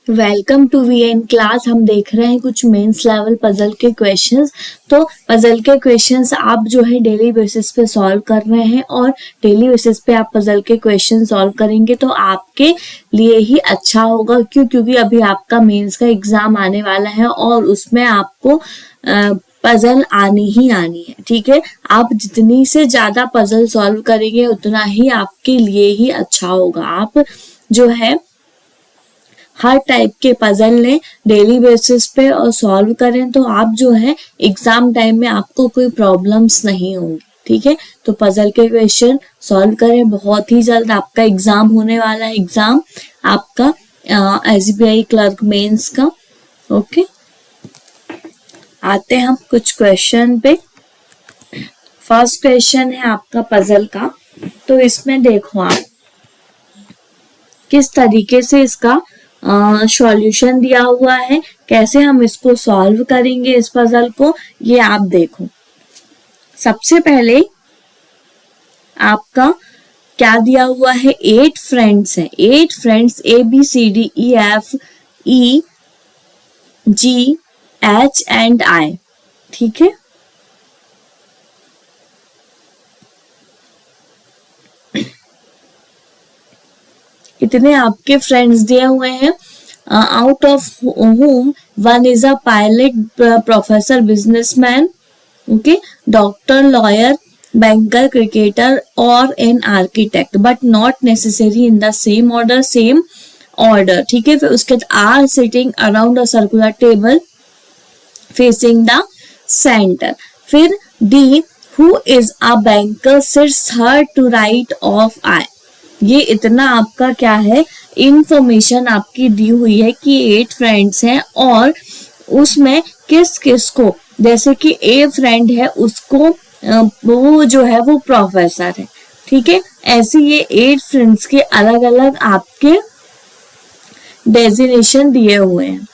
Welcome to VN class. हम देख रहे हैं कुछ मेंस लेवल पजल के क्वेश्चंस। तो पजल के क्वेश्चंस आप जो है डेली बेसिस पे सॉल्व कर रहे हैं और डेली बेसिस पे आप पजल के क्वेश्चन सॉल्व करेंगे तो आपके लिए ही अच्छा होगा। क्योंकि अभी आपका मेंस का एग्जाम आने वाला है और उसमें आपको पजल आनी ही आनी है। ठीक है, आप जितनी से ज्यादा पजल सॉल्व करेंगे उतना ही आपके लिए ही अच्छा होगा। आप जो है हर टाइप के पजल लें डेली बेसिस पे और सॉल्व करें तो आप जो है एग्जाम टाइम में आपको कोई प्रॉब्लम्स नहीं होंगी। ठीक है, तो पजल के क्वेश्चन सॉल्व करें। बहुत ही जल्द आपका एग्जाम होने वाला है, एग्जाम आपका एसबीआई क्लर्क मेंस का। ओके, आते हैं हम कुछ क्वेश्चन पे। फर्स्ट क्वेश्चन है आपका पजल का। तो इसमें देखो आप किस तरीके से इसका सॉल्यूशन दिया हुआ है, कैसे हम इसको सॉल्व करेंगे इस पजल को, ये आप देखो। सबसे पहले आपका क्या दिया हुआ है, 8 फ्रेंड्स हैं। 8 फ्रेंड्स ABCDEFEGH एंड I। ठीक है, इतने आपके फ्रेंड्स दिए हुए हैं। Out of whom one is a pilot, professor, businessman, okay, doctor, lawyer, banker, cricketer or an architect, but not necessary in the same order। ठीक है, फिर उसके बाद are sitting around a circular table facing the center। फिर D, who is a banker, sits third to right of I। ये इतना आपका क्या है, इंफॉर्मेशन आपकी दी हुई है कि 8 फ्रेंड्स हैं और उसमें किस किस को, जैसे कि ए फ्रेंड है उसको वो जो है वो प्रोफेसर है। ठीक है, ऐसे ये 8 फ्रेंड्स के अलग अलग आपके डेजिग्नेशन दिए हुए हैं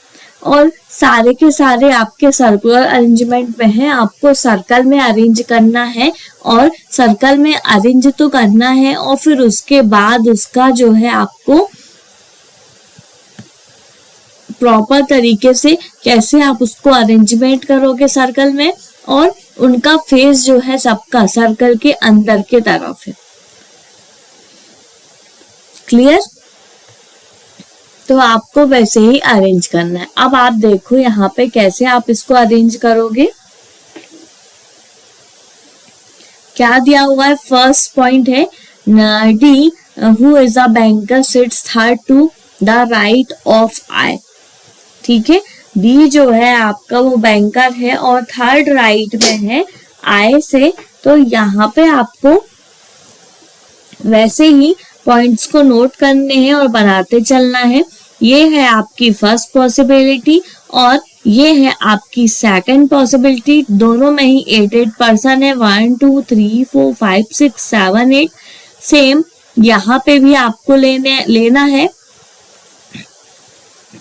और सारे के सारे आपके सर्कुलर अरेंजमेंट में है। आपको सर्कल में अरेंज करना है और सर्कल में अरेंज तो करना है और फिर उसके बाद उसका जो है आपको प्रॉपर तरीके से कैसे आप उसको अरेंजमेंट करोगे सर्कल में, और उनका फेस जो है सबका सर्कल के अंदर के तरफ है। क्लियर? तो आपको वैसे ही अरेंज करना है। अब आप देखो यहाँ पे कैसे आप इसको अरेंज करोगे। क्या दिया हुआ है, फर्स्ट पॉइंट है D, who is a banker, sits third to the right of I. ठीक है, डी जो है आपका वो बैंकर है और थर्ड राइट में है आई से। तो यहाँ पे आपको वैसे ही पॉइंट्स को नोट करने हैं और बनाते चलना है। ये है आपकी फर्स्ट पॉसिबिलिटी और ये है आपकी सेकंड पॉसिबिलिटी। दोनों में ही 8 पर्सन है, 1 2 3 4 5 6 7 8। सेम यहाँ पे भी आपको लेना है।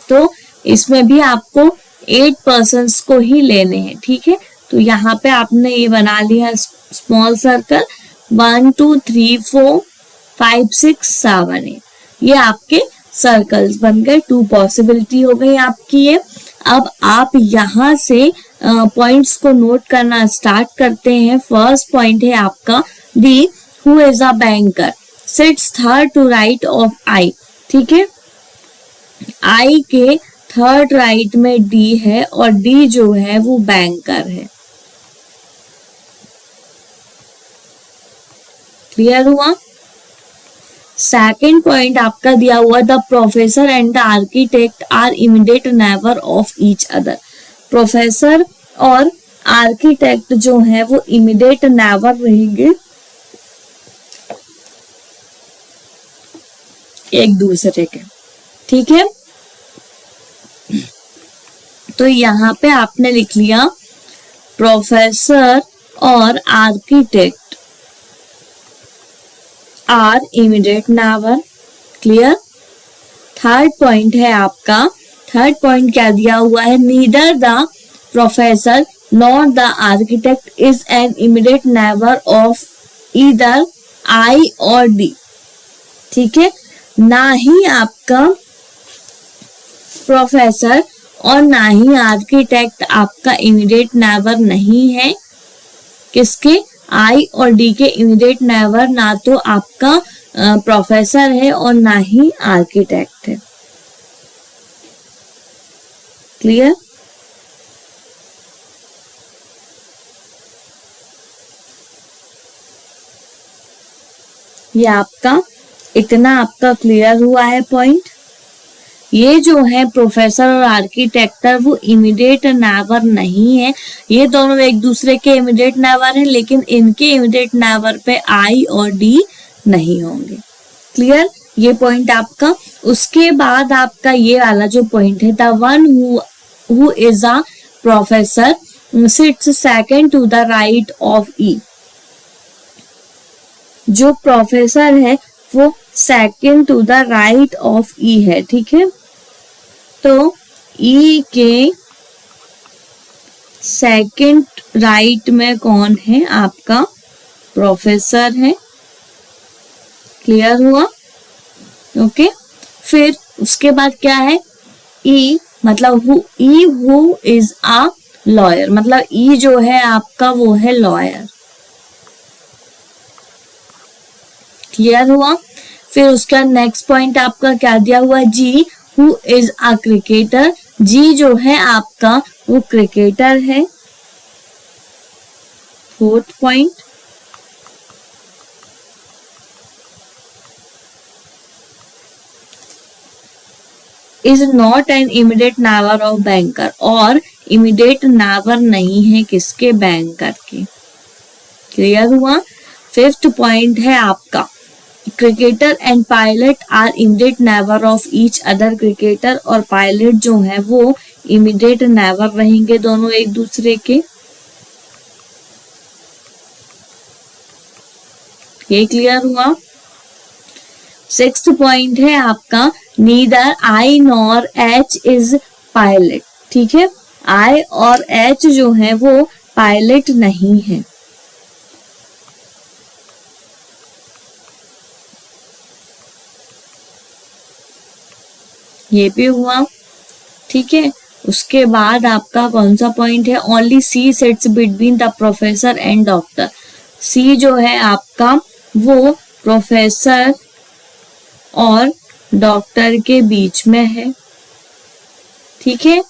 तो इसमें भी आपको 8 पर्सन्स को ही लेने हैं। ठीक है, तो यहाँ पे आपने ये बना लिया स्मॉल सर्कल, 1 2 3 4 5 6 7 8। ये आपके सर्कल्स बन गए, 2 पॉसिबिलिटी हो गई आपकी ये। अब आप यहाँ से पॉइंट्स को नोट करना स्टार्ट करते हैं। फर्स्ट पॉइंट है आपका D, who is a banker, sits third to right of I. ठीक है, आई के थर्ड राइट में डी है और डी जो है वो बैंकर है। क्लियर हुआ? सेकेंड पॉइंट आपका दिया हुआ, the professor and the architect are immediate neighbour of each other. Professor और आर्किटेक्ट जो है वो इमीडिएट नेबर रहेंगे एक दूसरे के। ठीक है, तो यहाँ पे आपने लिख लिया प्रोफेसर और architect are immediate neighbour. Clear? Third point है आपका, थर्ड पॉइंट क्या दिया हुआ है, neither the professor not the architect is an immediate neighbour of either I और डी। ठीक है, ना ही आपका प्रोफेसर और ना ही आर्किटेक्ट आपका इमीडिएट नेबर नहीं है। किसके? आई और डी के इमीडिएट नेबर ना तो आपका प्रोफेसर है और ना ही आर्किटेक्ट है। क्लियर? ये आपका इतना आपका क्लियर हुआ है पॉइंट। ये जो है प्रोफेसर और आर्किटेक्टर वो इमीडिएट नेबर नहीं है, ये दोनों एक दूसरे के इमीडिएट नेबर हैं, लेकिन इनके इमीडिएट नेबर पे आई और डी नहीं होंगे। क्लियर? ये पॉइंट आपका। उसके बाद आपका ये वाला जो पॉइंट है, the one who is a professor sits second to the right of E. जो प्रोफेसर है वो second to the right of E है। ठीक है, तो ई के सेकंड राइट में कौन है? आपका प्रोफेसर है। क्लियर हुआ? ओके। फिर उसके बाद क्या है? ई मतलब हु इज अ लॉयर, मतलब ई जो है आपका वो है लॉयर। क्लियर हुआ? फिर उसका नेक्स्ट पॉइंट आपका क्या दिया हुआ? जी हु इज अ क्रिकेटर। जी जो है आपका वो क्रिकेटर है। Fourth point, is not an immediate neighbour of banker, और इमीडिएट नेबर नहीं है किसके? बैंकर के। क्लियर हुआ? फिफ्थ पॉइंट है आपका, cricketer and pilot are immediate neighbour of each other. Cricketer और पायलट जो है वो इमीडिएट नेबर रहेंगे दोनों एक दूसरे के। ये क्लियर हुआ? सिक्स्थ पॉइंट है आपका, neither I nor H is pilot. ठीक है, आई और एच जो है वो पायलट नहीं है। ये भी हुआ। ठीक है, उसके बाद आपका कौन सा पॉइंट है? Only C sits between the professor and doctor. C जो है आपका वो प्रोफेसर और डॉक्टर के बीच में है। ठीक है,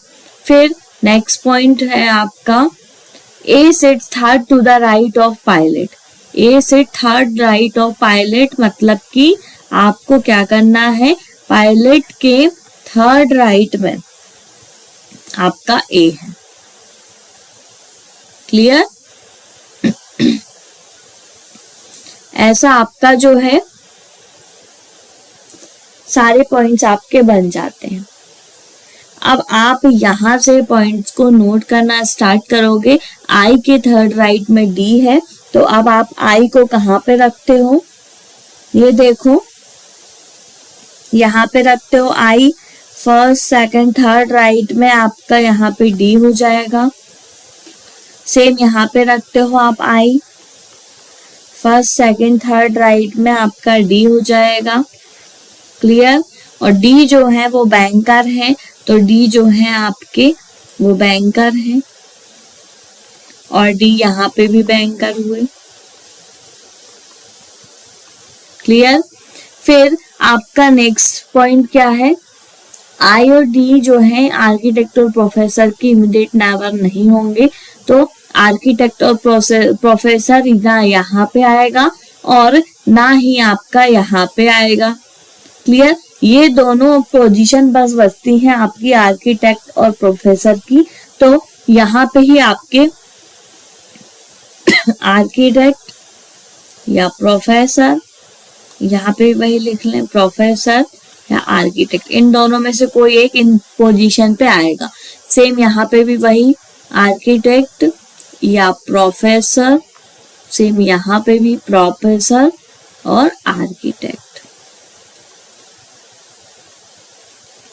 फिर नेक्स्ट पॉइंट है आपका, A sits third to the right of pilot. A sit third right of pilot, मतलब कि आपको क्या करना है? पायलट के थर्ड राइट में आपका ए है। क्लियर? ऐसा आपका जो है सारे पॉइंट्स आपके बन जाते हैं। अब आप यहां से पॉइंट्स को नोट करना स्टार्ट करोगे। आई के थर्ड राइट में डी है, तो अब आप आई को कहां पे रखते हो? ये देखो, यहाँ पे रखते हो आई। फर्स्ट सेकंड थर्ड राइट में आपका यहाँ पे डी हो जाएगा। सेम यहाँ पे रखते हो आप आई, फर्स्ट सेकंड थर्ड राइट में आपका डी हो जाएगा। क्लियर? और डी जो है वो बैंकर है, तो डी जो है आपके वो बैंकर है, और डी यहाँ पे भी बैंकर हुए। क्लियर? फिर आपका नेक्स्ट पॉइंट क्या है? आई और डी जो है आर्किटेक्ट और प्रोफेसर के इमीडिएट नेबर नहीं होंगे, तो आर्किटेक्ट और प्रोफेसर ना यहाँ पे आएगा और ना ही आपका यहाँ पे आएगा। क्लियर? ये दोनों पोजीशन बस बचती हैं आपकी आर्किटेक्ट और प्रोफेसर की, तो यहाँ पे ही आपके आर्किटेक्ट या प्रोफेसर, यहाँ पे वही लिख लें प्रोफेसर या आर्किटेक्ट, इन दोनों में से कोई एक इन पोजीशन पे आएगा। सेम यहाँ पे भी वही आर्किटेक्ट या प्रोफेसर, सेम यहाँ पे भी प्रोफेसर और आर्किटेक्ट।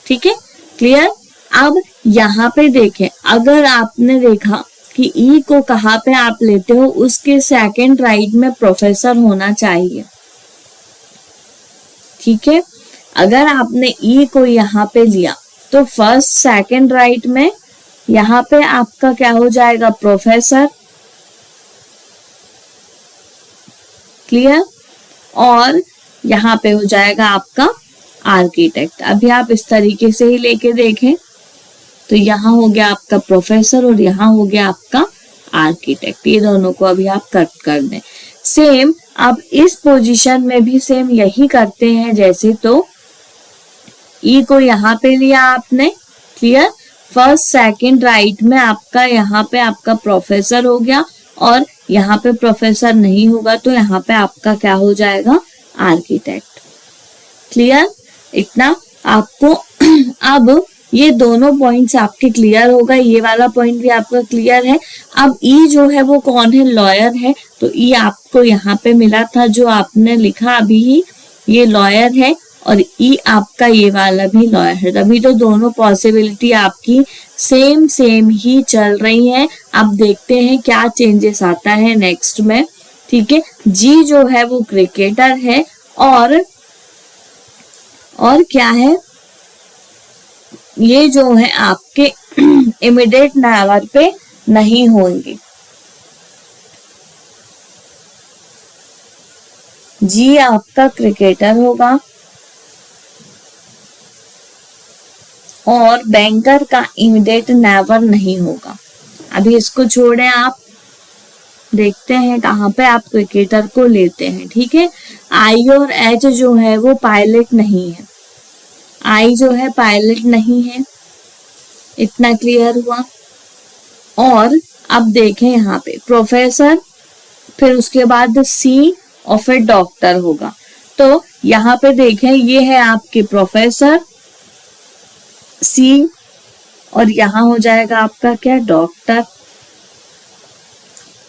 ठीक है, क्लियर? अब यहाँ पे देखें, अगर आपने देखा कि ई को कहाँ पे आप लेते हो, उसके सेकंड राइट में प्रोफेसर होना चाहिए। ठीक है, अगर आपने ई को यहाँ पे लिया तो फर्स्ट सेकंड राइट में यहाँ पे आपका क्या हो जाएगा, प्रोफेसर, क्लियर, और यहाँ पे हो जाएगा आपका आर्किटेक्ट। अभी आप इस तरीके से ही लेके देखें तो यहाँ हो गया आपका प्रोफेसर और यहाँ हो गया आपका आर्किटेक्ट। ये दोनों को अभी आप कट कर दें। सेम अब इस पोजीशन में भी सेम यही करते हैं जैसे, तो ई को यहाँ पे लिया आपने, क्लियर, फर्स्ट सेकंड राइट में आपका यहाँ पे आपका प्रोफेसर हो गया और यहाँ पे प्रोफेसर नहीं होगा तो यहाँ पे आपका क्या हो जाएगा, आर्किटेक्ट। क्लियर, इतना आपको अब ये दोनों पॉइंट्स आपके क्लियर हो गए, ये वाला पॉइंट भी आपका क्लियर है। अब ई जो है वो कौन है, लॉयर है, तो ई आपको यहाँ पे मिला था जो आपने लिखा अभी ही, ये लॉयर है और ई आपका ये वाला भी लॉयर है। तभी तो दोनों पॉसिबिलिटी आपकी सेम सेम ही चल रही है। अब देखते हैं क्या चेंजेस आता है नेक्स्ट में। ठीक है, जी जो है वो क्रिकेटर है और क्या है, ये जो है आपके इमीडिएट नेवर पे नहीं होंगे। जी आपका क्रिकेटर होगा और बैंकर का इमीडिएट नेवर नहीं होगा। अभी इसको छोड़े, आप देखते हैं कहाँ पे आप क्रिकेटर को लेते हैं। ठीक है, आई और एच जो है वो पायलट नहीं है, आई जो है पायलट नहीं है, इतना क्लियर हुआ। और अब देखें यहाँ पे प्रोफेसर, फिर उसके बाद सी और फिर डॉक्टर होगा। तो यहाँ पे देखें ये है आपके प्रोफेसर, सी, और यहाँ हो जाएगा आपका क्या, डॉक्टर।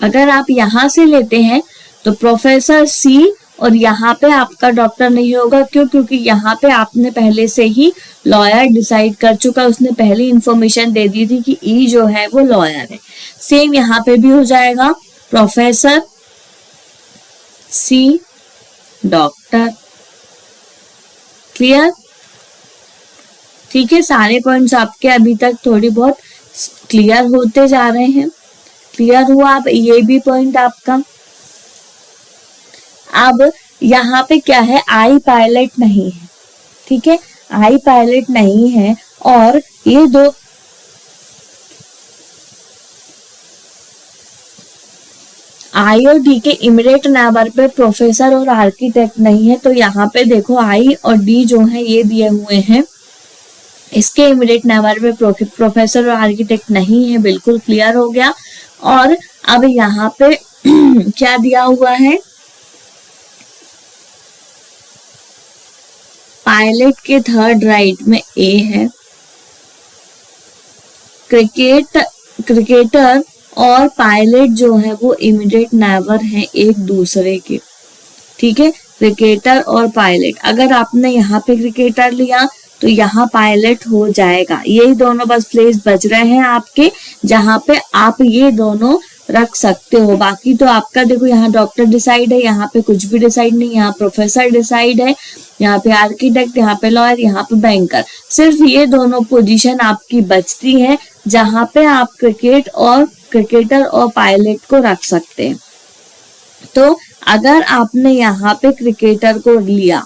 अगर आप यहाँ से लेते हैं तो प्रोफेसर सी और यहाँ पे आपका डॉक्टर नहीं होगा। क्यों? क्योंकि यहाँ पे आपने पहले से ही लॉयर डिसाइड कर चुका, उसने पहली इंफॉर्मेशन दे दी थी कि ई जो है वो लॉयर है। सेम यहाँ पे भी हो जाएगा, प्रोफेसर सी, डॉक्टर। क्लियर? ठीक है, सारे पॉइंट्स आपके अभी तक थोड़ी बहुत क्लियर होते जा रहे हैं। क्लियर हुआ? अब ये भी पॉइंट आपका। अब यहाँ पे क्या है, आई पायलट नहीं है। ठीक है, आई पायलट नहीं है और ये दो आई और डी के इमीडिएट नेबर पे प्रोफेसर और आर्किटेक्ट नहीं है। तो यहाँ पे देखो आई और डी जो है ये दिए हुए हैं, इसके इमीडिएट नेबर पे प्रोफेसर और आर्किटेक्ट नहीं है। बिल्कुल क्लियर हो गया। और अब यहाँ पे क्या दिया हुआ है, पायलट के थर्ड राइट में ए है, क्रिकेटर और पायलट जो है वो इमीडिएट नेबर है एक दूसरे के। ठीक है, क्रिकेटर और पायलट, अगर आपने यहाँ पे क्रिकेटर लिया तो यहाँ पायलट हो जाएगा। यही दोनों बस प्लेस बच रहे हैं आपके जहां पे आप ये दोनों रख सकते हो। बाकी तो आपका देखो, यहाँ डॉक्टर डिसाइड है, यहाँ पे कुछ भी डिसाइड नहीं, यहाँ प्रोफेसर डिसाइड है, यहाँ पे आर्किटेक्ट, यहाँ पे लॉयर, यहाँ पे बैंकर। सिर्फ ये दोनों पोजीशन आपकी बचती है जहां पे आप क्रिकेटर और पायलट को रख सकते हैं। तो अगर आपने यहाँ पे क्रिकेटर को लिया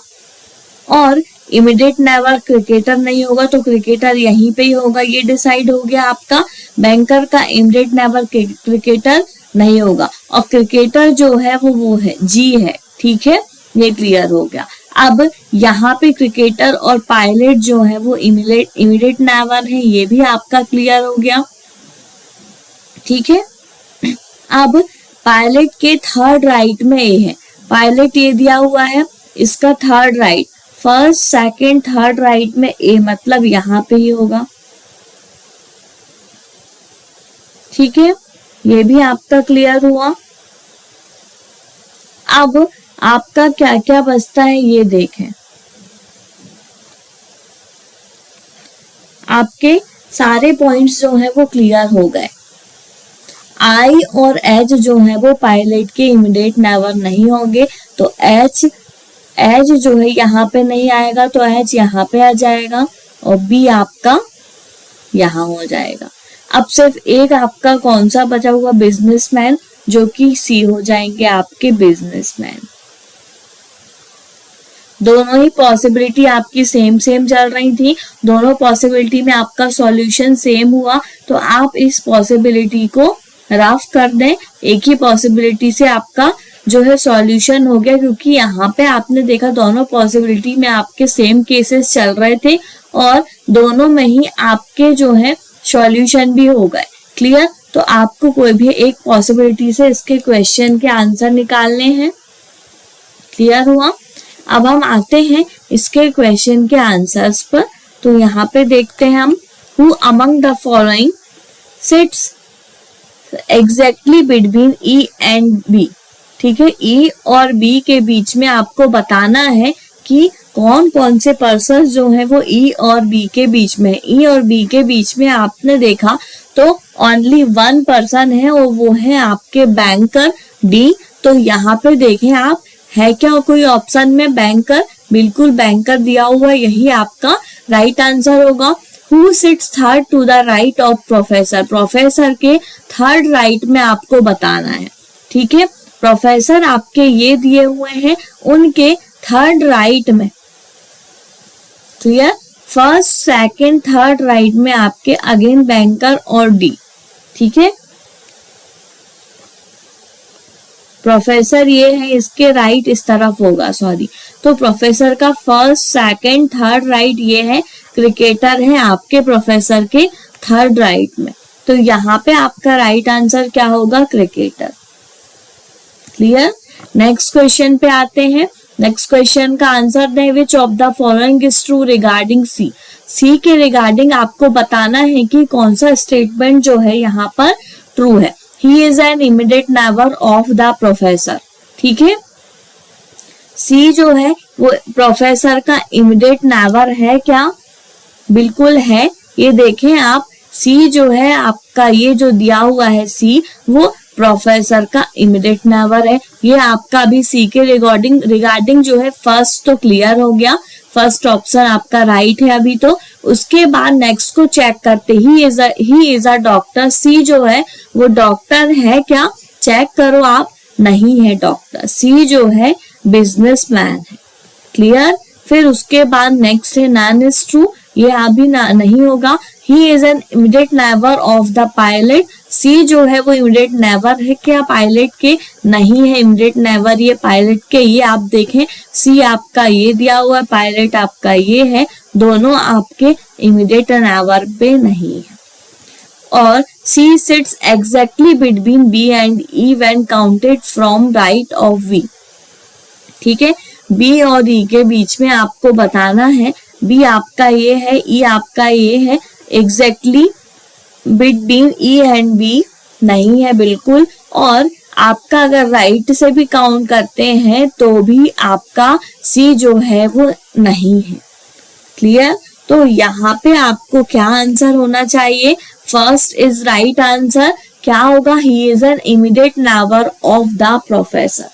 और इमीडिएट नेबर क्रिकेटर नहीं होगा तो क्रिकेटर यहीं पे ही होगा, ये डिसाइड हो गया आपका। बैंकर का इमीडिएट नेबर क्रिकेटर नहीं होगा और क्रिकेटर जो है वो है जी है। ठीक है, ये क्लियर हो गया। अब यहाँ पे क्रिकेटर और पायलट जो है वो इमीडिएट नेबर है, ये भी आपका क्लियर हो गया। ठीक है, अब पायलट के थर्ड राइट में ए है, पायलट ये दिया हुआ है, इसका third right, first second third right में ए, मतलब यहाँ पे ही होगा। ठीक है, ये भी आपका क्लियर हुआ। अब आपका क्या क्या बचता है ये देखें। आपके सारे पॉइंट्स जो है वो क्लियर हो गए। आई और एच जो है वो पायलट के इमीडिएट नेबर नहीं होंगे, तो एच जो है यहाँ पे नहीं आएगा तो एच यहाँ पे आ जाएगा और बी आपका यहाँ हो जाएगा। अब सिर्फ एक आपका कौन सा बचा हुआ, बिजनेसमैन, जो कि सी हो जाएंगे आपके बिजनेसमैन। दोनों ही पॉसिबिलिटी आपकी सेम सेम चल रही थी, दोनों पॉसिबिलिटी में आपका सॉल्यूशन सेम हुआ, तो आप इस पॉसिबिलिटी को रफ कर दें। एक ही पॉसिबिलिटी से आपका जो है सॉल्यूशन हो गया, क्योंकि यहाँ पे आपने देखा दोनों पॉसिबिलिटी में आपके सेम केसेस चल रहे थे और दोनों में ही आपके जो है सॉल्यूशन भी हो गए। क्लियर? तो आपको कोई भी एक पॉसिबिलिटी से इसके क्वेश्चन के आंसर निकालने हैं। क्लियर हुआ? अब हम आते हैं इसके क्वेश्चन के आंसर्स पर। तो यहाँ पे देखते हैं हम, who among the following sits exactly between E and B. ठीक है, ई और बी के बीच में आपको बताना है कि कौन कौन से पर्सन जो है वो ई और बी के बीच में। ई और बी के बीच में आपने देखा तो ओनली वन पर्सन है और वो है आपके बैंकर डी। तो यहाँ पे देखें आप, है क्या कोई ऑप्शन में बैंकर? बिल्कुल बैंकर दिया हुआ, यही आपका राइट आंसर होगा। Who sits third to the right of professor. Professor के थर्ड राइट में आपको बताना है। ठीक है, प्रोफेसर आपके ये दिए हुए हैं, उनके थर्ड राइट में। Clear? First second third right में आपके अगेन बैंकर और डी। ठीक है, प्रोफेसर ये है, इसके राइट इस तरफ होगा, सॉरी। तो प्रोफेसर का फर्स्ट सेकंड थर्ड राइट ये है, क्रिकेटर है आपके प्रोफेसर के थर्ड राइट में। तो यहाँ पे आपका राइट आंसर क्या होगा? क्रिकेटर। क्लियर? नेक्स्ट क्वेश्चन पे आते हैं। नेक्स्ट क्वेश्चन का आंसर दें, which of the following is true regarding C. C के रिगार्डिंग आपको बताना है कि कौन सा स्टेटमेंट जो है यहाँ पर ट्रू है। He is an immediate neighbor of the professor। ठीक है, सी जो है वो प्रोफेसर का इमीडिएट नेबर है क्या? बिल्कुल है। ये देखें आप, सी जो है आपका ये जो दिया हुआ है सी, वो प्रोफेसर का इमीडिएट नेबर है। ये आपका अभी सी के रिगार्डिंग जो है फर्स्ट तो क्लियर हो गया, फर्स्ट ऑप्शन आपका राइट है अभी। तो उसके बाद नेक्स्ट को चेक करते he is a doctor. C जो है वो डॉक्टर है क्या? चेक करो आप, नहीं है डॉक्टर। सी जो है बिजनेसमैन है। क्लियर? फिर उसके बाद नेक्स्ट है नॉन इज ट्रू, ये अभी नहीं होगा। He is an immediate neighbour of the pilot. C जो है वो इमीडिएट नेबर है क्या पायलट के? नहीं है इमीडिएट नेबर ये पायलट के। ये आप देखें, सी आपका ये दिया हुआ है, पायलट आपका ये है, दोनों आपके इमीडिएट नेबर पे नहीं है। और C sits exactly between B and E when counted from right of V. ठीक है, बी और ई के बीच में आपको बताना है, बी आपका ये है, ई आपका ये है, exactly between E and B नहीं है बिल्कुल। और आपका अगर राइट से भी काउंट करते हैं तो भी आपका सी जो है वो नहीं है। क्लियर? तो यहाँ पे आपको क्या आंसर होना चाहिए? First is right answer. क्या होगा? He is an immediate neighbour of the professor.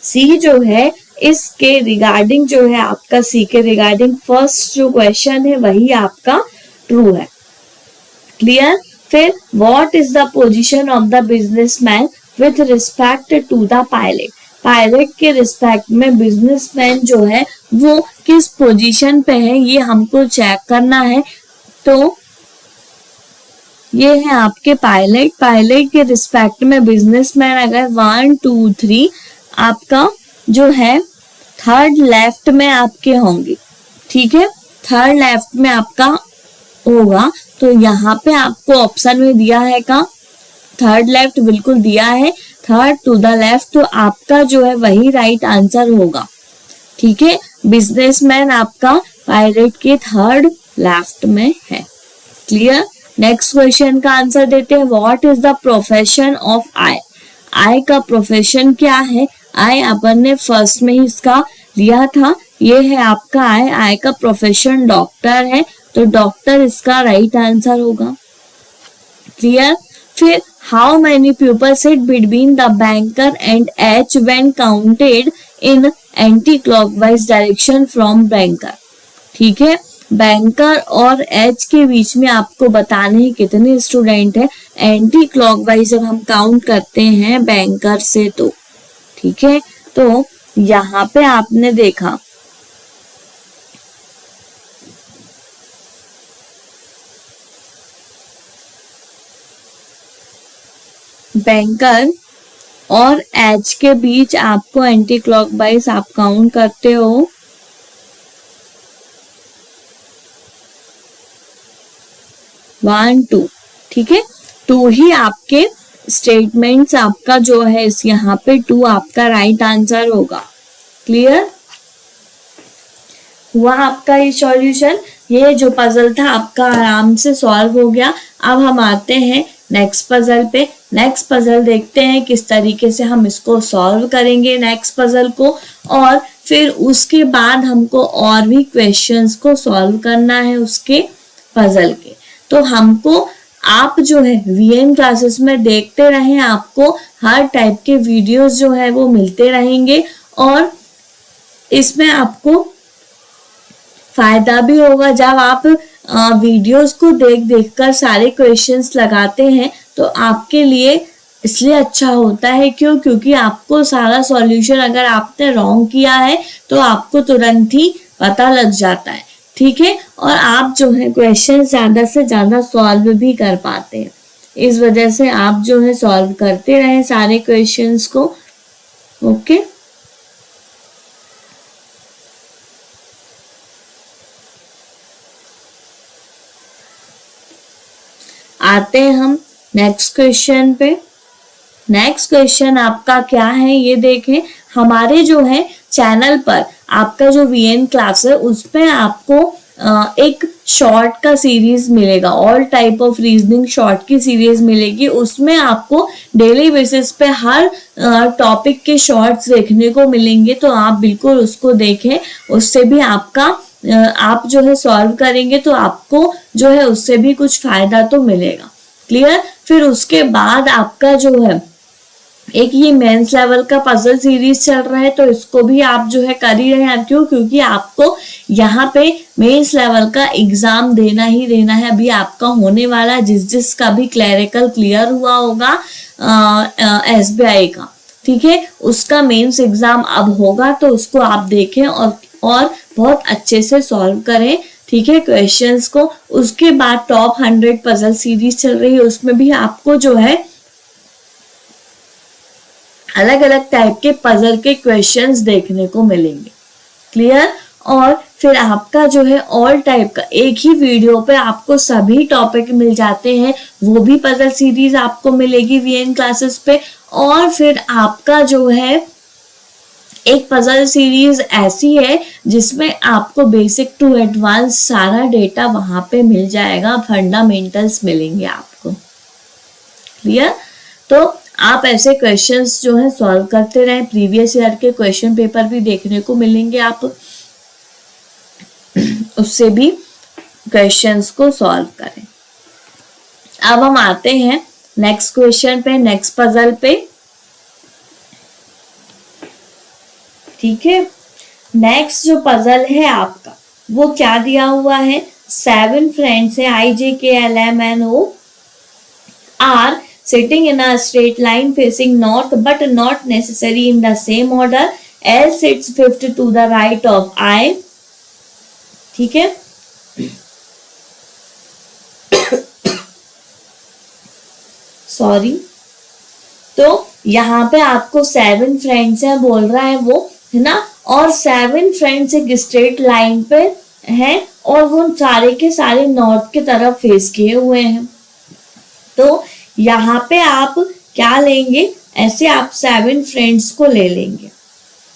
C जो है इसके रिगार्डिंग जो है आपका, सी के रिगार्डिंग फर्स्ट जो क्वेश्चन है वही आपका ट्रू है। क्लियर? फिर what is the position of the businessman with respect to the pilot. Pilot के रिस्पेक्ट में बिजनेसमैन जो है वो किस पोजीशन पे है, ये हमको चेक करना है। तो ये है आपके पायलट। पायलट के रिस्पेक्ट में बिजनेसमैन अगर 1 2 3 आपका जो है थर्ड लेफ्ट में आपके होंगे। ठीक है, थर्ड लेफ्ट में आपका होगा। तो यहाँ पे आपको ऑप्शन में दिया है का थर्ड लेफ्ट, बिल्कुल दिया है, थर्ड टू द लेफ्ट। तो आपका जो है वही राइट आंसर होगा। ठीक है, बिजनेसमैन आपका पायलट के थर्ड लेफ्ट में है। क्लियर? नेक्स्ट क्वेश्चन का आंसर देते हैं, what is the profession of I. I का प्रोफेशन क्या है? आई अपन ने फर्स्ट में ही इसका लिया था, ये है आपका आई। आई का प्रोफेशन डॉक्टर है, तो डॉक्टर इसका राइट आंसर होगा। क्लियर? फिर how many people sit between the banker and H when counted in anti clockwise direction from banker. ठीक है, बैंकर और एच के बीच में आपको बताने हैं कितने स्टूडेंट है। एंटी क्लॉकवाइज जब हम काउंट करते हैं बैंकर से तो ठीक है, तो यहाँ पे आपने देखा बैंकर और एच के बीच आपको एंटी क्लॉकवाइज आप काउंट करते हो 1 2, ठीक है, 2 ही आपके स्टेटमेंट्स आपका जो है इस यहाँ पे 2 आपका राइट आंसर होगा। क्लियर हुआ आपका ये सॉल्यूशन। ये जो पजल था आपका आराम से सॉल्व हो गया। अब हम आते हैं नेक्स्ट पजल पे। नेक्स्ट पजल देखते हैं किस तरीके से हम इसको सॉल्व करेंगे नेक्स्ट पजल को, और फिर उसके बाद हमको और भी क्वेश्चंस को सॉल्व करना है उसके पजल के। तो हमको आप जो है वीएन क्लासेस में देखते रहें, आपको हर टाइप के वीडियोस जो है वो मिलते रहेंगे और इसमें आपको फायदा भी होगा। जब आप वीडियोस को देख देख कर सारे क्वेश्चंस लगाते हैं तो आपके लिए इसलिए अच्छा होता है क्यों, क्योंकि आपको सारा सॉल्यूशन अगर आपने रॉन्ग किया है तो आपको तुरंत ही पता लग जाता है, ठीक है, और आप जो है क्वेश्चन ज्यादा से ज्यादा सॉल्व भी कर पाते हैं। इस वजह से आप जो है सॉल्व करते रहें सारे क्वेश्चंस को। ओके, आते हैं हम नेक्स्ट क्वेश्चन पे। नेक्स्ट क्वेश्चन आपका क्या है ये देखें। हमारे जो है चैनल पर आपका जो वीएन क्लास है उसमें आपको एक शॉर्ट का सीरीज मिलेगा, all type of reasoning short की सीरीज मिलेगी। उसमें आपको डेली बेसिस पे हर टॉपिक के शॉर्ट्स देखने को मिलेंगे, तो आप बिल्कुल उसको देखें। उससे भी आपका आप जो है सॉल्व करेंगे तो आपको जो है उससे भी कुछ फायदा तो मिलेगा। क्लियर। फिर उसके बाद आपका जो है एक ये मेंस लेवल का पजल सीरीज चल रहा है, तो इसको भी आप जो है कर ही रहे हैं। क्यों? क्योंकि आपको यहाँ पे मेंस लेवल का एग्जाम देना ही देना है। अभी आपका होने वाला जिसका भी क्लरिकल क्लियर हुआ होगा एसबीआई का, ठीक है, उसका मेंस एग्जाम अब होगा, तो उसको आप देखें और बहुत अच्छे से सॉल्व करें, ठीक है, क्वेश्चंस को। उसके बाद टॉप 100 पजल सीरीज चल रही है, उसमें भी आपको जो है अलग अलग टाइप के पजल के क्वेश्चंस देखने को मिलेंगे। क्लियर। और फिर आपका जो है ऑल टाइप का एक ही वीडियो पे आपको सभी टॉपिक मिल जाते हैं, वो भी पजल सीरीज आपको मिलेगी वीएन क्लासेस पे। और फिर आपका जो है एक पजल सीरीज ऐसी है जिसमें आपको बेसिक टू एडवांस सारा डेटा वहां पे मिल जाएगा, फंडामेंटल्स मिलेंगे आपको। क्लियर। तो आप ऐसे क्वेश्चंस जो है सॉल्व करते रहें। प्रीवियस ईयर के क्वेश्चन पेपर भी देखने को मिलेंगे, आप उससे भी क्वेश्चंस को सॉल्व करें। अब हम आते हैं नेक्स्ट क्वेश्चन पे, नेक्स्ट पजल पे, ठीक है। नेक्स्ट जो पजल है आपका वो क्या दिया हुआ है। 7 फ्रेंड्स है IJKLMNO are sitting in a straight line facing north but not necessary in the same order. L sits fifth to the right of I. ठीक है। सॉरी। तो यहाँ पे आपको 7 फ्रेंड्स हैं बोल रहा है वो, है ना, और 7 फ्रेंड्स एक स्ट्रेट लाइन पे हैं और वो सारे के सारे नॉर्थ की तरफ फेस किए हुए हैं। तो यहाँ पे आप क्या लेंगे, ऐसे आप 7 फ्रेंड्स को ले लेंगे।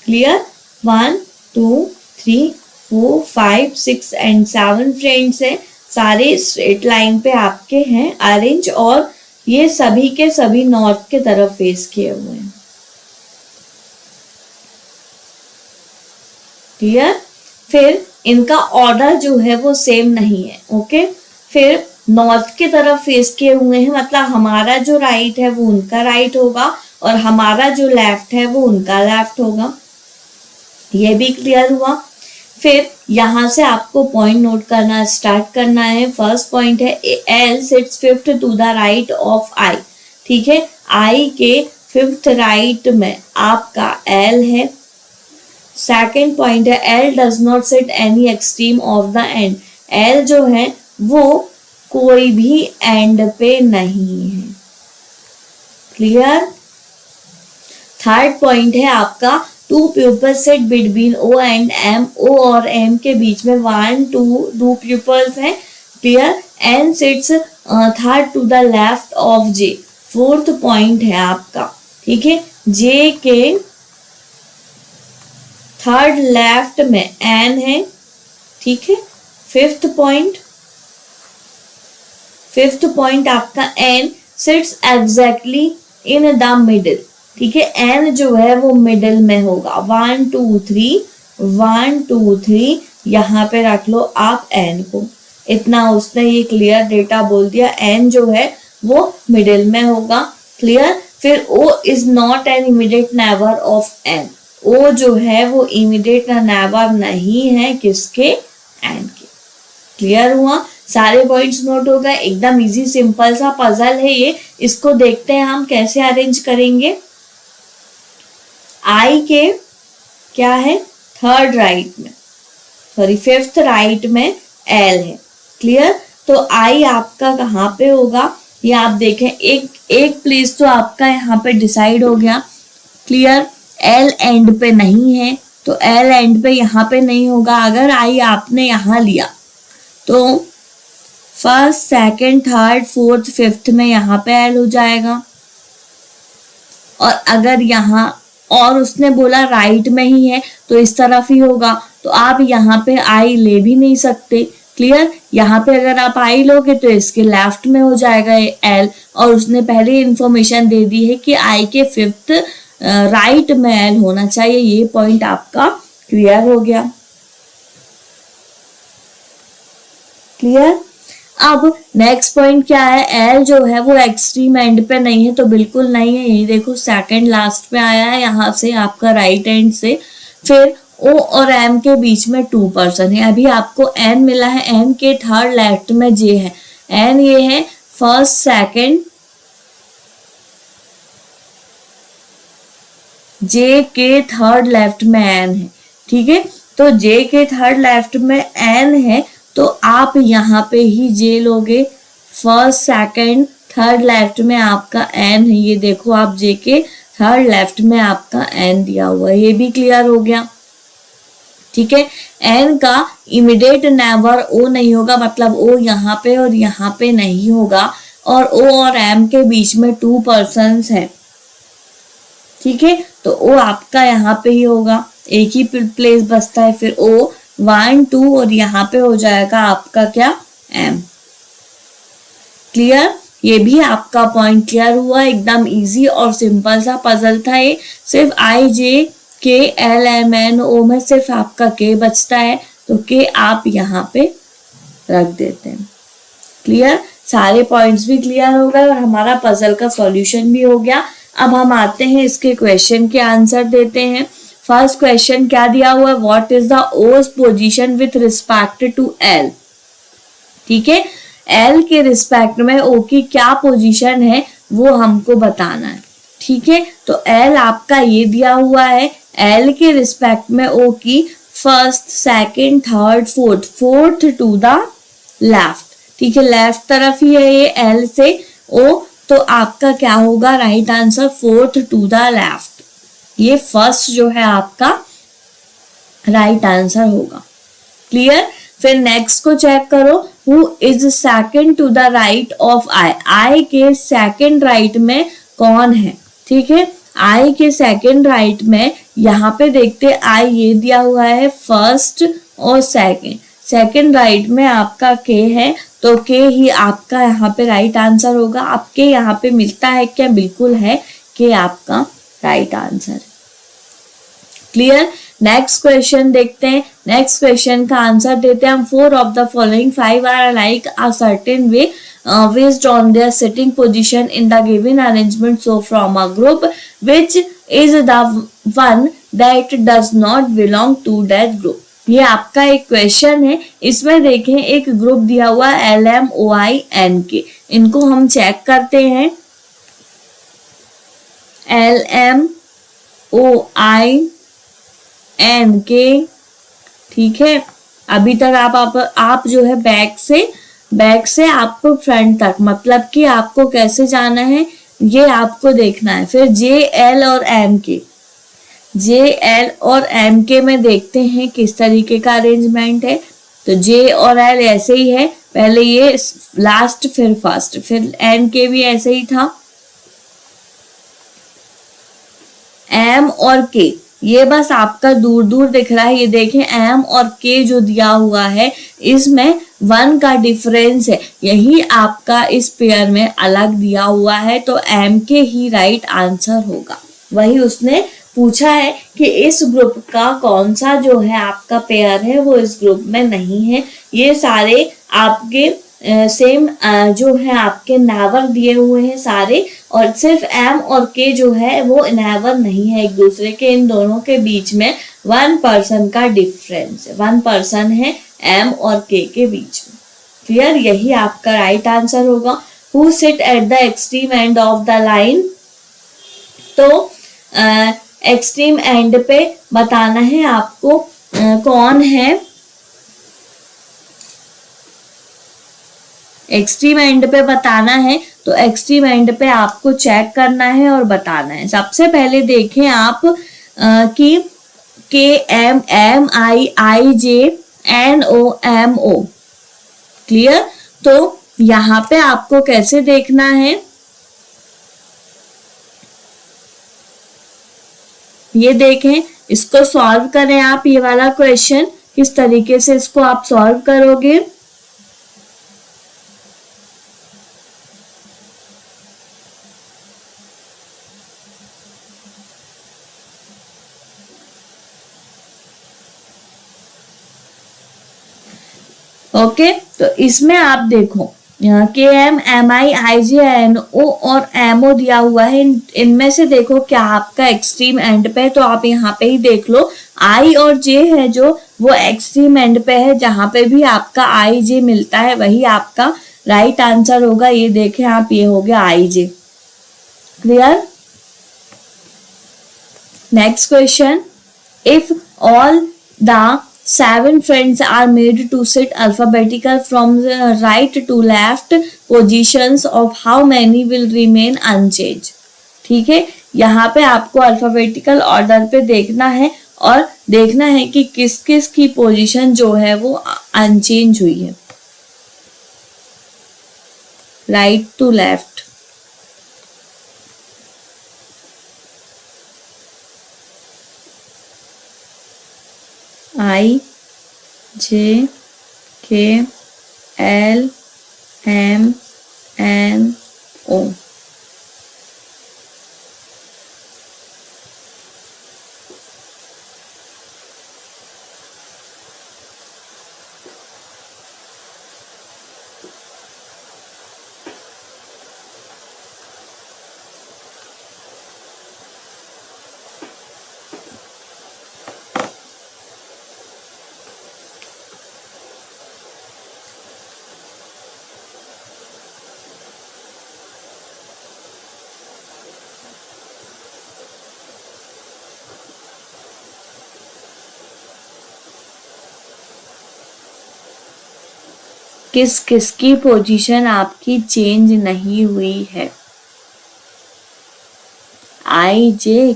क्लियर। 1 2 3 4 5 6 एंड 7 फ्रेंड्स हैं, सारे स्ट्रेट लाइन पे आपके हैं अरेंज, और ये सभी के सभी नॉर्थ के तरफ फेस किए हुए हैं। क्लियर। फिर इनका ऑर्डर जो है वो सेम नहीं है। ओके। फिर नॉर्थ की तरफ फेस किए हुए हैं, मतलब हमारा जो राइट है वो उनका राइट होगा और हमारा जो लेफ्ट है वो उनका लेफ्ट होगा। ये भी क्लियर हुआ। फिर यहाँ से आपको पॉइंट नोट करना स्टार्ट करना है। फर्स्ट पॉइंट है L sits fifth to the right of I, ठीक है, I के फिफ्थ राइट में आपका L है। सेकेंड पॉइंट है L does not sit any extreme of the end, L जो है वो कोई भी एंड पे नहीं है, क्लियर। थर्ड पॉइंट है आपका two pupils sit between O and M, O और M के बीच में 1 2 दो प्यूपल्स हैं, clear. N sits third to the left of J, fourth point है आपका, ठीक है, J के थर्ड लेफ्ट में N है, ठीक है। फिफ्थ पॉइंट आपका N sits exactly in the middle, ठीक है, N जो है वो मिडिल में होगा। 1 2 3 यहाँ पे रख लो आप N को, इतना उसने ये क्लियर डेटा बोल दिया, N जो है वो मिडिल में होगा, क्लियर। फिर O is not an immediate neighbour of N, O जो है वो इमीडिएट नेबर नहीं है किसके, N के, क्लियर हुआ। सारे पॉइंट्स नोट हो गए, एकदम इजी सिंपल सा पजल है ये। इसको देखते हैं हम कैसे अरेंज करेंगे। I के क्या है, थर्ड राइट में, सॉरी फिफ्थ राइट में L है, क्लियर। तो I आपका कहाँ पे होगा, ये आप देखें, एक प्लेस तो आपका यहाँ पे डिसाइड हो गया, क्लियर। L एंड पे नहीं है तो L एंड पे यहाँ पे नहीं होगा। अगर I आपने यहाँ लिया तो first second third fourth fifth में यहाँ पे L हो जाएगा, और अगर यहाँ और उसने बोला राइट में ही है तो इस तरफ ही होगा, तो आप यहाँ पे I ले भी नहीं सकते, क्लियर। यहाँ पे अगर आप I लोगे तो इसके लेफ्ट में हो जाएगा L, और उसने पहले इंफॉर्मेशन दे दी है कि I के फिफ्थ राइट में L होना चाहिए। ये पॉइंट आपका क्लियर हो गया, क्लियर। अब नेक्स्ट पॉइंट क्या है, L जो है वो एक्सट्रीम एंड पे नहीं है, तो बिल्कुल नहीं है, ये देखो सेकंड लास्ट पे आया है यहाँ से आपका राइट एंड से। फिर O और M के बीच में 2 पर्सन है, अभी आपको N मिला है, N के थर्ड लेफ्ट में J है, N ये है फर्स्ट सेकंड, J के थर्ड लेफ्ट में N है, ठीक है। तो J के थर्ड लेफ्ट में N है तो आप यहाँ पे ही J लोगे, फर्स्ट सेकंड थर्ड लेफ्ट में आपका N है, ये देखो आप J के थर्ड लेफ्ट में आपका N दिया हुआ है, ये भी क्लियर हो गया, ठीक है। N का इमीडिएट नेबर O नहीं होगा, मतलब O यहाँ पे और यहाँ पे नहीं होगा, और O और M के बीच में 2 पर्सन्स हैं, ठीक है, तो O आपका यहाँ पे ही होगा, एक ही प्लेस बचता है, फिर O 1 2 और यहाँ पे हो जाएगा आपका क्या, M, क्लियर। ये भी आपका पॉइंट क्लियर हुआ, एकदम इजी और सिंपल सा पजल था ये। सिर्फ I J K L M N O में सिर्फ आपका K बचता है, तो K आप यहाँ पे रख देते हैं, क्लियर। सारे पॉइंट्स भी क्लियर हो गए और हमारा पजल का सॉल्यूशन भी हो गया। अब हम आते हैं इसके क्वेश्चन के आंसर देते हैं। फर्स्ट क्वेश्चन क्या दिया हुआ है, what is the O's position with respect to L, ठीक है, L के रिस्पेक्ट में O की क्या पोजीशन है वो हमको बताना है, ठीक है। तो L आपका ये दिया हुआ है, L के रिस्पेक्ट में O की first second third fourth to the left, ठीक है, लेफ्ट तरफ ही है ये L से O, तो आपका क्या होगा, right answer fourth to the left, ये फर्स्ट जो है आपका राइट आंसर होगा, क्लियर। फिर नेक्स्ट को चेक करो, who is second to the right of I के सेकंड राइट में कौन है, ठीक है, I के सेकंड राइट में यहाँ पे देखते I ये दिया हुआ है फर्स्ट और सेकंड राइट में आपका K है, तो K ही आपका यहाँ पे राइट आंसर होगा। आपके यहाँ पे मिलता है क्या, बिल्कुल है, K आपका right answer, clear. Next question देखते हैं, नेक्स्ट क्वेश्चन का आंसर देते हैं हम। 4 of the following 5 are alike a certain way based on their sitting position in the given arrangement. So from a group, which is the one that does not belong to that group, ये आपका एक question है। इसमें देखें एक group दिया हुआ LMOINK, इनको हम चेक करते हैं। LMOINK, ठीक है। अभी तक आप जो है बैक से आप फ्रंट तक, मतलब कि आपको कैसे जाना है ये आपको देखना है। फिर JL और MK में देखते हैं किस तरीके का अरेंजमेंट है। तो J और L ऐसे ही है, पहले ये लास्ट फिर फर्स्ट, फिर NK भी ऐसे ही था। M और K ये बस आपका दूर दूर दिख रहा है। ये देखें M और K जो दिया हुआ है इसमें 1 का डिफरेंस है, यही आपका इस पेयर में अलग दिया हुआ है। तो MK ही राइट आंसर होगा। वही उसने पूछा है कि इस ग्रुप का कौन सा जो है आपका पेयर है वो इस ग्रुप में नहीं है। ये सारे आपके सेम जो है आपके नेवर दिए हुए हैं सारे, और सिर्फ M और K जो है वो नेवर नहीं है एक दूसरे के। इन दोनों के बीच में 1 पर्सन का डिफरेंस है, 1 पर्सन है M और K के बीच में। क्लियर? यही आपका राइट आंसर होगा। Who sit at the extreme end of the line, तो एक्सट्रीम एंड पे बताना है आपको कौन है। एक्सट्रीम एंड पे बताना है, तो एक्सट्रीम एंड पे आपको चेक करना है और बताना है। सबसे पहले देखें आप कि KMMIIJNOMO, क्लियर? तो यहाँ पे आपको कैसे देखना है, ये देखें, इसको सॉल्व करें आप। ये वाला क्वेश्चन किस तरीके से इसको आप सॉल्व करोगे। ओके, तो इसमें आप देखो KMMIIJNO और MO दिया हुआ है। इनमें से देखो क्या आपका एक्सट्रीम एंड पे, तो आप यहाँ पे ही देख लो I और J है जो वो एक्सट्रीम एंड पे है। जहां पे भी आपका IJ मिलता है वही आपका राइट आंसर होगा। ये देखें आप, ये हो गया IJ। Clear? Next question, if all the 7 friends are made to sit alphabetical from the right to left positions, of how many will remain unchanged? ठीक है, यहाँ पे आपको अल्फाबेटिकल ऑर्डर पे देखना है और देखना है कि किस किस की पोजीशन जो है वो अनचेंज हुई है, राइट टू लेफ्ट। IJKLMNO। किस किस की पोजीशन आपकी चेंज नहीं हुई है। IJKLMNO।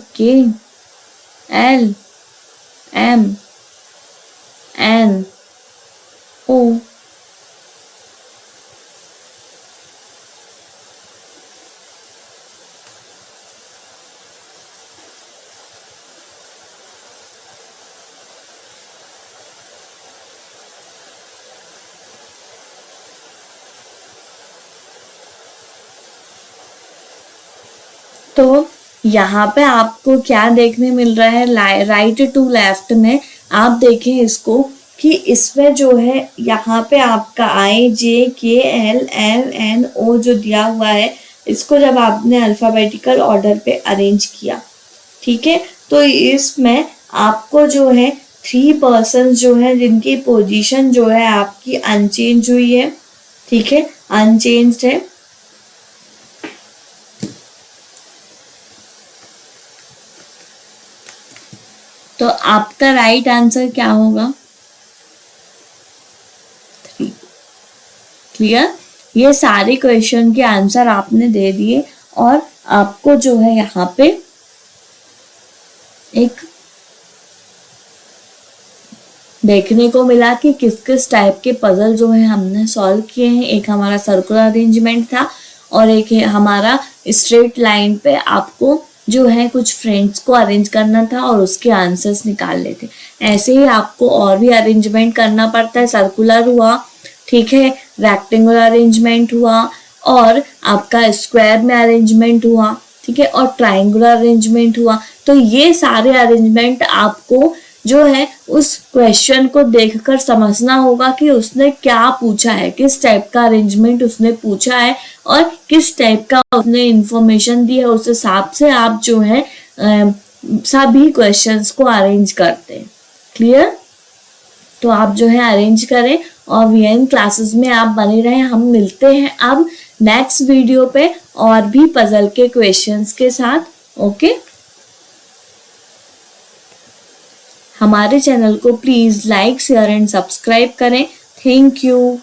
तो यहाँ पे आपको क्या देखने मिल रहा है, राइट टू लेफ्ट में आप देखें इसको कि इसमें जो है यहाँ पे आपका IJKLMNO जो दिया हुआ है, इसको जब आपने अल्फाबेटिकल ऑर्डर पे अरेंज किया, ठीक है, तो इसमें आपको जो है 3 पर्सन जो है जिनकी पोजीशन जो है आपकी अनचेंज हुई है, ठीक है, अनचेंज्ड है। तो आपका राइट आंसर क्या होगा? 3। क्लियर? ये सारे क्वेश्चन के आंसर आपने दे दिए और आपको जो है यहाँ पे एक देखने को मिला कि किस किस टाइप के पजल जो है हमने सॉल्व किए हैं। एक हमारा सर्कुलर अरेंजमेंट था और एक है हमारा स्ट्रेट लाइन पे आपको जो है कुछ फ्रेंड्स को अरेंज करना था और उसके आंसर्स निकालने थे। ऐसे ही आपको और भी अरेंजमेंट करना पड़ता है। सर्कुलर हुआ, ठीक है, रेक्टेंगुलर अरेंजमेंट हुआ और आपका स्क्वायर में अरेंजमेंट हुआ, ठीक है, और ट्राइंगुलर अरेंजमेंट हुआ। तो ये सारे अरेंजमेंट आपको जो है उस क्वेश्चन को देखकर समझना होगा कि उसने क्या पूछा है, किस टाइप का अरेंजमेंट उसने पूछा है और किस टाइप का उसने इंफॉर्मेशन दी है। उस हिसाब से आप जो है सभी क्वेश्चंस को अरेंज करते हैं। क्लियर? तो आप जो है अरेंज करें और वीएन क्लासेस में आप बने रहें। हम मिलते हैं अब नेक्स्ट वीडियो पे और भी पजल के क्वेश्चंस के साथ। ओके, हमारे चैनल को please like, share and subscribe करें। Thank you.